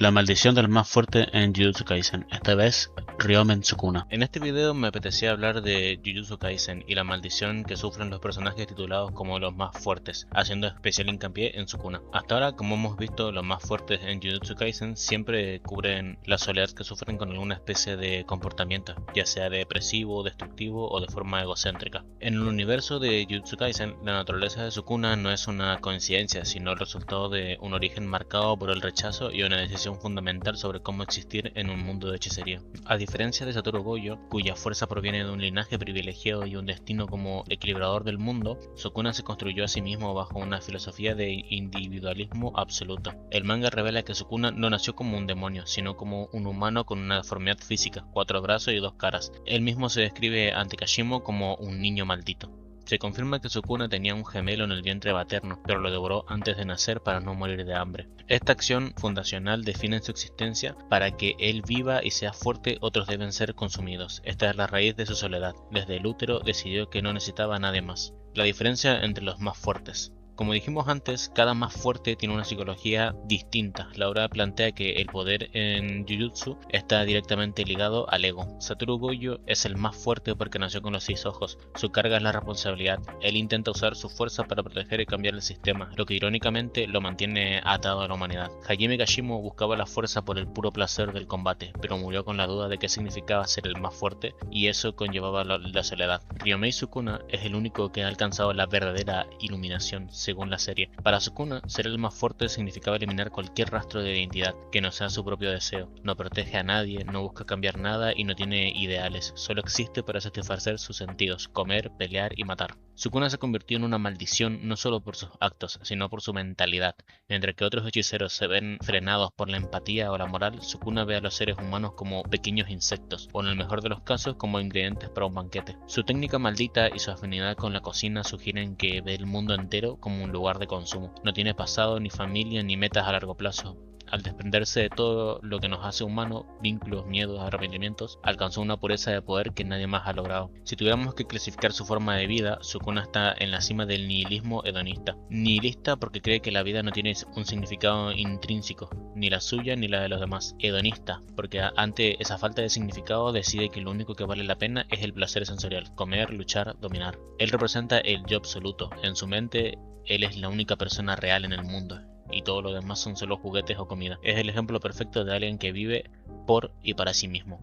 La maldición del más fuerte en Jujutsu Kaisen, esta vez Ryomen Sukuna. En este video me apetecía hablar de Jujutsu Kaisen y la maldición que sufren los personajes titulados como los más fuertes, haciendo especial hincapié en Sukuna. Hasta ahora, como hemos visto, los más fuertes en Jujutsu Kaisen siempre cubren la soledad que sufren con alguna especie de comportamiento, ya sea depresivo, destructivo o de forma egocéntrica. En el universo de Jujutsu Kaisen, la naturaleza de Sukuna no es una coincidencia, sino el resultado de un origen marcado por el rechazo y una decisión fundamental sobre cómo existir en un mundo de hechicería. A diferencia de Satoru Gojo, cuya fuerza proviene de un linaje privilegiado y un destino como equilibrador del mundo, Sukuna se construyó a sí mismo bajo una filosofía de individualismo absoluto. El manga revela que Sukuna no nació como un demonio, sino como un humano con una deformidad física, 4 brazos y 2 caras. Él mismo se describe ante Kashimo como un niño maldito. Se confirma que Sukuna tenía un gemelo en el vientre materno, pero lo devoró antes de nacer para no morir de hambre. Esta acción fundacional define su existencia. Para que él viva y sea fuerte, otros deben ser consumidos. Esta es la raíz de su soledad. Desde el útero decidió que no necesitaba a nadie más. La diferencia entre los más fuertes. Como dijimos antes, cada más fuerte tiene una psicología distinta. La obra plantea que el poder en Jujutsu está directamente ligado al ego. Satoru Gojo es el más fuerte porque nació con los 6 ojos. Su carga es la responsabilidad. Él intenta usar su fuerza para proteger y cambiar el sistema, lo que irónicamente lo mantiene atado a la humanidad. Hajime Kashimo buscaba la fuerza por el puro placer del combate, pero murió con la duda de qué significaba ser el más fuerte, y eso conllevaba la soledad. Ryomei Sukuna es el único que ha alcanzado la verdadera iluminación, según la serie. Para Sukuna, ser el más fuerte significaba eliminar cualquier rastro de identidad que no sea su propio deseo. No protege a nadie, no busca cambiar nada y no tiene ideales. Solo existe para satisfacer sus sentidos: comer, pelear y matar. Sukuna se convirtió en una maldición no solo por sus actos, sino por su mentalidad. Mientras que otros hechiceros se ven frenados por la empatía o la moral, Sukuna ve a los seres humanos como pequeños insectos, o en el mejor de los casos como ingredientes para un banquete. Su técnica maldita y su afinidad con la cocina sugieren que ve el mundo entero como un lugar de consumo. No tiene pasado, ni familia, ni metas a largo plazo. Al desprenderse de todo lo que nos hace humanos, vínculos, miedos, arrepentimientos, alcanzó una pureza de poder que nadie más ha logrado. Si tuviéramos que clasificar su forma de vida, Sukuna está en la cima del nihilismo hedonista. Nihilista porque cree que la vida no tiene un significado intrínseco, ni la suya ni la de los demás. Hedonista porque ante esa falta de significado decide que lo único que vale la pena es el placer sensorial: comer, luchar, dominar. Él representa el yo absoluto. En su mente, él es la única persona real en el mundo, y todo lo demás son solo juguetes o comida. Es el ejemplo perfecto de alguien que vive por y para sí mismo,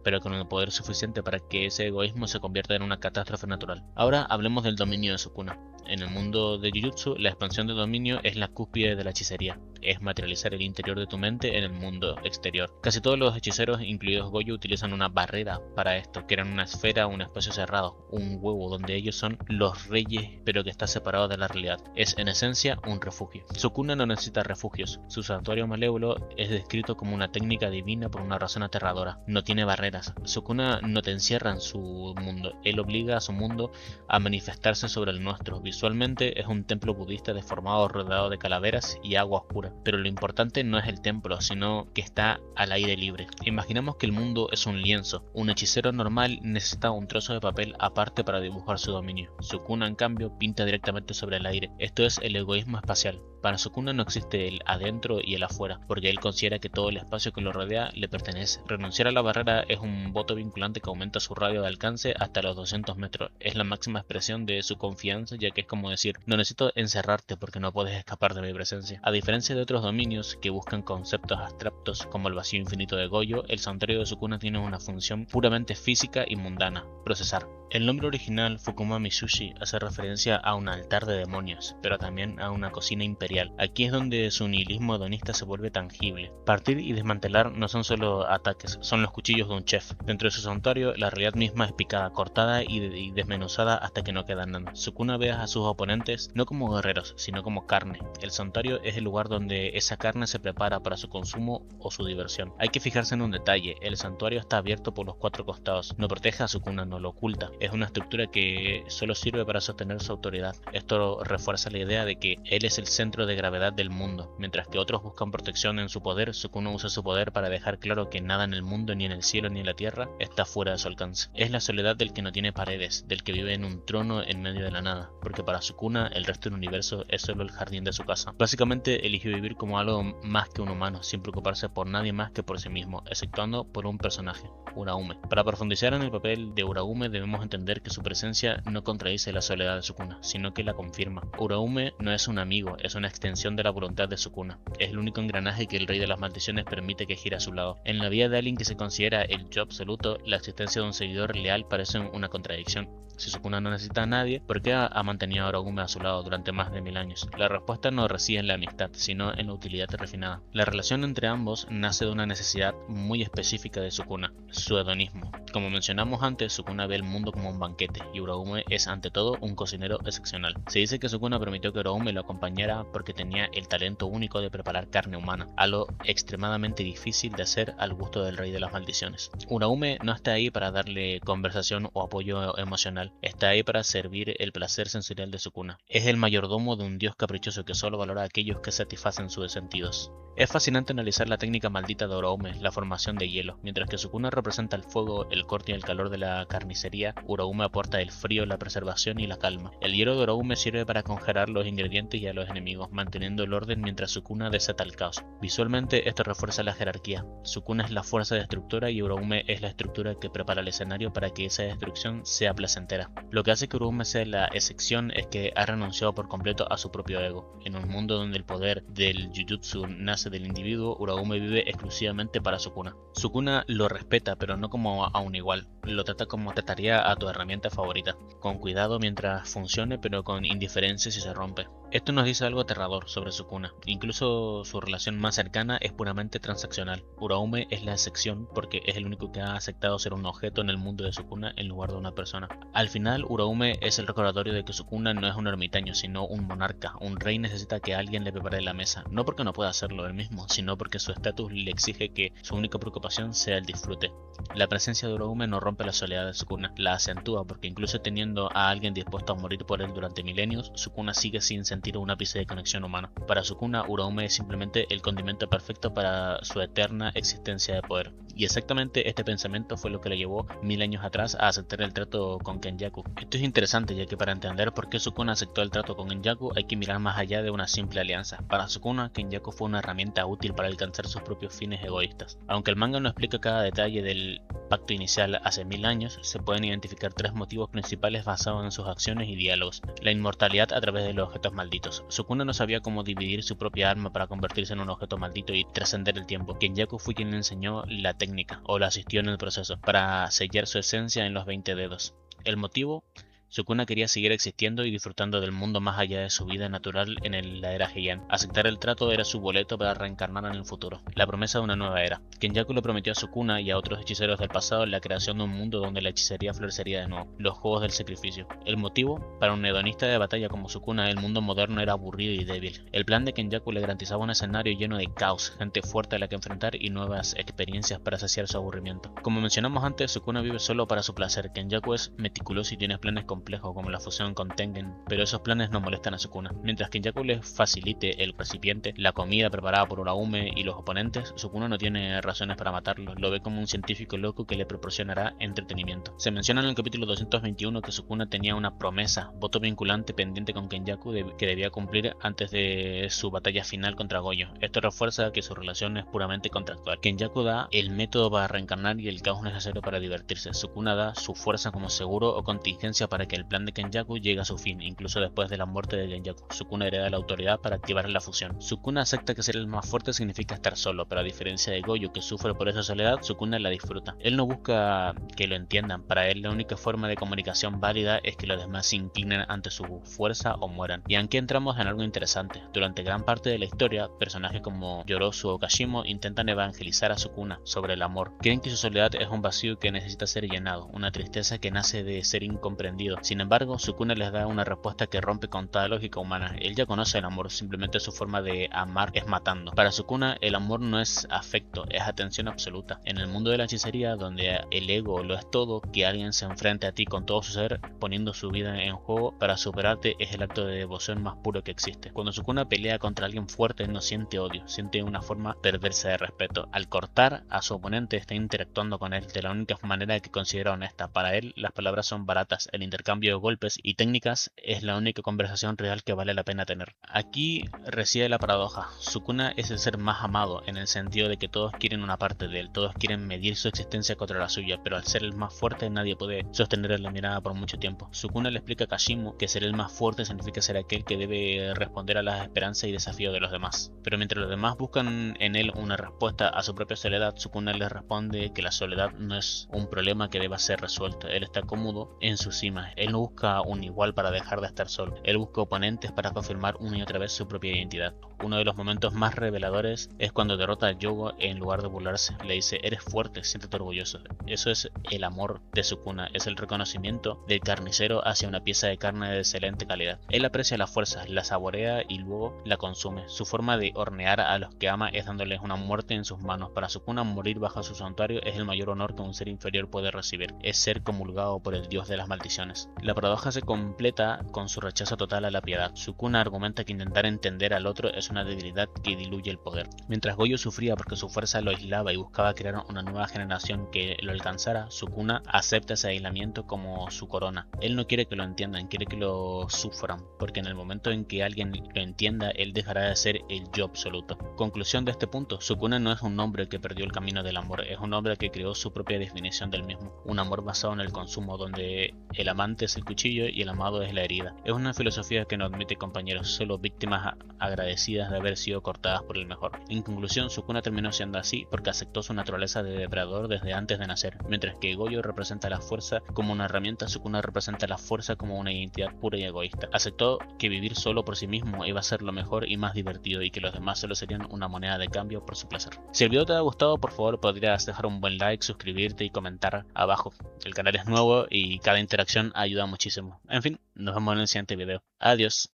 pero con el poder suficiente para que ese egoísmo se convierta en una catástrofe natural. Ahora hablemos del dominio de Sukuna. En el mundo de Jujutsu, la expansión de dominio es la cúspide de la hechicería. Es materializar el interior de tu mente en el mundo exterior. Casi todos los hechiceros, incluidos Gojo, utilizan una barrera para esto. Crean una esfera, un espacio cerrado, un huevo donde ellos son los reyes, pero que está separado de la realidad. Es en esencia un refugio. Sukuna no necesita refugios. Su santuario malévolo es descrito como una técnica divina por una razón aterradora. No tiene barreras. Sukuna no te encierra en su mundo. Él obliga a su mundo a manifestarse sobre el nuestro. Visualmente es un templo budista deformado rodeado de calaveras y agua oscura. Pero lo importante no es el templo, sino que está al aire libre. Imaginemos que el mundo es un lienzo. Un hechicero normal necesita un trozo de papel aparte para dibujar su dominio. Sukuna, en cambio, pinta directamente sobre el aire. Esto es el egoísmo espacial. Para Sukuna no existe el adentro y el afuera, porque él considera que todo el espacio que lo rodea le pertenece. Renunciar a la barrera es un voto vinculante que aumenta su radio de alcance hasta los 200 metros. Es la máxima expresión de su confianza, ya que es como decir: no necesito encerrarte porque no puedes escapar de mi presencia. A diferencia de otros dominios que buscan conceptos abstractos como el vacío infinito de Gojo, el santuario de Sukuna tiene una función puramente física y mundana: procesar. El nombre original, Fukuma Mitsushi, hace referencia a un altar de demonios, pero también a una cocina imperial. Aquí es donde su nihilismo hedonista se vuelve tangible. Partir y desmantelar no son solo ataques, son los cuchillos de un chef. Dentro de su santuario, la realidad misma es picada, cortada y desmenuzada hasta que no queda nada. Sukuna ve a sus oponentes no como guerreros, sino como carne. El santuario es el lugar donde esa carne se prepara para su consumo o su diversión. Hay que fijarse en un detalle: el santuario está abierto por los 4 costados. No protege a Sukuna, no lo oculta. es una estructura que solo sirve para sostener su autoridad. Esto refuerza la idea de que él es el centro de gravedad del mundo. Mientras que otros buscan protección en su poder, Sukuna usa su poder para dejar claro que nada en el mundo, ni en el cielo ni en la tierra, está fuera de su alcance. Es la soledad del que no tiene paredes, del que vive en un trono en medio de la nada, porque para Sukuna el resto del universo es solo el jardín de su casa. Básicamente eligió vivir como algo más que un humano, sin preocuparse por nadie más que por sí mismo, exceptuando por un personaje, Uraume. Para profundizar en el papel de Uraume debemos entender que su presencia no contradice la soledad de Sukuna, sino que la confirma. Uraume no es un amigo, es una extensión de la voluntad de Sukuna. Es el único engranaje que el rey de las maldiciones permite que gire a su lado. En la vida de alguien que se considera el yo absoluto, la existencia de un seguidor leal parece una contradicción. Si Sukuna no necesita a nadie, ¿por qué ha mantenido a Uraume a su lado durante más de 1000 años? La respuesta no reside en la amistad, sino en la utilidad refinada. La relación entre ambos nace de una necesidad muy específica de Sukuna, su hedonismo. Como mencionamos antes, Sukuna ve el mundo como un banquete, y Uraume es ante todo un cocinero excepcional. Se dice que Sukuna permitió que Uraume lo acompañara porque tenía el talento único de preparar carne humana, algo extremadamente difícil de hacer al gusto del rey de las maldiciones. Uraume no está ahí para darle conversación o apoyo emocional, está ahí para servir el placer sensorial de Sukuna. Es el mayordomo de un dios caprichoso que solo valora a aquellos que satisfacen sus sentidos. Es fascinante analizar la técnica maldita de Uraume, la formación de hielo. Mientras que Sukuna representa el fuego, el corte y el calor de la carnicería, Uraume aporta el frío, la preservación y la calma. El hielo de Uraume sirve para congelar los ingredientes y a los enemigos, manteniendo el orden mientras Sukuna desata el caos. Visualmente esto refuerza la jerarquía. Sukuna es la fuerza destructora y Uraume es la estructura que prepara el escenario para que esa destrucción sea placentera. Lo que hace que Uraume sea la excepción es que ha renunciado por completo a su propio ego. En un mundo donde el poder del Jujutsu nace del individuo, Uraume vive exclusivamente para Sukuna. Sukuna lo respeta, pero no como a un igual. Lo trata como trataría a tu herramienta favorita, con cuidado mientras funcione, pero con indiferencia si se rompe. Esto nos dice algo aterrador sobre Sukuna. Incluso su relación más cercana es puramente transaccional. Uraume es la excepción porque es el único que ha aceptado ser un objeto en el mundo de Sukuna en lugar de una persona. Al final, Uraume es el recordatorio de que Sukuna no es un ermitaño, sino un monarca. Un rey necesita que alguien le prepare la mesa, no porque no pueda hacerlo él mismo, sino porque su estatus le exige que su única preocupación sea el disfrute. La presencia de Uraume no rompe la soledad de Sukuna, la acentúa porque incluso teniendo a alguien dispuesto a morir por él durante milenios, Sukuna sigue sin sentir un ápice de conexión humana. Para Sukuna, Uraume es simplemente el condimento perfecto para su eterna existencia de poder. Y exactamente este pensamiento fue lo que le llevó 1000 años atrás a aceptar el trato con Kenjaku. Esto es interesante, ya que para entender por qué Sukuna aceptó el trato con Kenjaku hay que mirar más allá de una simple alianza. Para Sukuna, Kenjaku fue una herramienta útil para alcanzar sus propios fines egoístas. Aunque el manga no explica cada detalle del pacto inicial hace 1000 años, se pueden identificar 3 motivos principales basados en sus acciones y diálogos. La inmortalidad a través de los objetos malditos. Sukuna no sabía cómo dividir su propia alma para convertirse en un objeto maldito y trascender el tiempo. Kenjaku fue quien le enseñó la técnica, o la asistió en el proceso, para sellar su esencia en los 20 dedos. El motivo: Sukuna quería seguir existiendo y disfrutando del mundo más allá de su vida natural en la era Heian. Aceptar el trato era su boleto para reencarnar en el futuro, la promesa de una nueva era. Kenjaku le prometió a Sukuna y a otros hechiceros del pasado la creación de un mundo donde la hechicería florecería de nuevo, los juegos del sacrificio. El motivo: para un hedonista de batalla como Sukuna, el mundo moderno era aburrido y débil. El plan de Kenjaku le garantizaba un escenario lleno de caos, gente fuerte a la que enfrentar y nuevas experiencias para saciar su aburrimiento. Como mencionamos antes, Sukuna vive solo para su placer. Kenjaku es meticuloso y tiene planes complejos como la fusión con Tengen, pero esos planes no molestan a Sukuna. Mientras que Kenjaku le facilite el recipiente, la comida preparada por Uraume y los oponentes, Sukuna no tiene razones para matarlo, lo ve como un científico loco que le proporcionará entretenimiento. Se menciona en el capítulo 221 que Sukuna tenía una promesa, voto vinculante pendiente con Kenjaku que debía cumplir antes de su batalla final contra Gojo. Esto refuerza que su relación es puramente contractual. Kenjaku da el método para reencarnar y el caos necesario para divertirse. Sukuna da su fuerza como seguro o contingencia para que el plan de Kenjaku llegue a su fin, incluso después de la muerte de Kenjaku. Sukuna hereda la autoridad para activar la fusión. Sukuna acepta que ser el más fuerte significa estar solo, pero a diferencia de Gojo, que sufre por esa soledad, Sukuna la disfruta. Él no busca que lo entiendan, para él la única forma de comunicación válida es que los demás se inclinen ante su fuerza o mueran. Y aquí entramos en algo interesante. Durante gran parte de la historia, personajes como Yorozu o Kashimo intentan evangelizar a Sukuna sobre el amor. Creen que su soledad es un vacío que necesita ser llenado, una tristeza que nace de ser incomprendido, Sin embargo, Sukuna les da una respuesta que rompe con toda lógica humana. Él ya conoce el amor, simplemente su forma de amar es matando. Para Sukuna, el amor no es afecto, es atención absoluta. En el mundo de la hechicería, donde el ego lo es todo, que alguien se enfrente a ti con todo su ser, poniendo su vida en juego para superarte, es el acto de devoción más puro que existe. Cuando Sukuna pelea contra alguien fuerte, no siente odio, siente una forma perversa de respeto. Al cortar a su oponente, está interactuando con él de la única manera que considera honesta. Para él, las palabras son baratas, el intercambio de golpes y técnicas es la única conversación real que vale la pena tener. Aquí reside la paradoja. Sukuna es el ser más amado, en el sentido de que todos quieren una parte de él, todos quieren medir su existencia contra la suya, pero al ser el más fuerte nadie puede sostener la mirada por mucho tiempo. Sukuna le explica a Kashimo que ser el más fuerte significa ser aquel que debe responder a las esperanzas y desafíos de los demás. Pero mientras los demás buscan en él una respuesta a su propia soledad, Sukuna les responde que la soledad no es un problema que deba ser resuelto. Él está cómodo en su cima. Él no busca un igual para dejar de estar solo. Él busca oponentes para confirmar una y otra vez su propia identidad. Uno de los momentos más reveladores es cuando derrota a Yogo en lugar de burlarse. Le dice: eres fuerte, siéntete orgulloso. Eso es el amor de Sukuna, es el reconocimiento del carnicero hacia una pieza de carne de excelente calidad. Él aprecia la fuerza, la saborea y luego la consume. Su forma de hornear a los que ama es dándoles una muerte en sus manos. Para Sukuna, morir bajo su santuario es el mayor honor que un ser inferior puede recibir. Es ser comulgado por el dios de las maldiciones. La paradoja se completa con su rechazo total a la piedad. Sukuna argumenta que intentar entender al otro es una debilidad que diluye el poder. Mientras Gojo sufría porque su fuerza lo aislaba y buscaba crear una nueva generación que lo alcanzara, Sukuna acepta ese aislamiento como su corona. Él no quiere que lo entiendan, quiere que lo sufran, porque en el momento en que alguien lo entienda, él dejará de ser el yo absoluto. Conclusión de este punto: Sukuna no es un hombre que perdió el camino del amor, es un hombre que creó su propia definición del mismo. Un amor basado en el consumo, donde el amante es el cuchillo y el amado es la herida. Es una filosofía que no admite compañeros, solo víctimas agradecidas de haber sido cortadas por el mejor. En conclusión, Sukuna terminó siendo así porque aceptó su naturaleza de depredador desde antes de nacer. Mientras que Gojo representa la fuerza como una herramienta, Sukuna representa la fuerza como una identidad pura y egoísta. Aceptó que vivir solo por sí mismo iba a ser lo mejor y más divertido, y que los demás solo serían una moneda de cambio por su placer. Si el video te ha gustado, por favor podrías dejar un buen like, suscribirte y comentar abajo. El canal es nuevo y cada interacción ayuda muchísimo. En fin, nos vemos en el siguiente video. Adiós.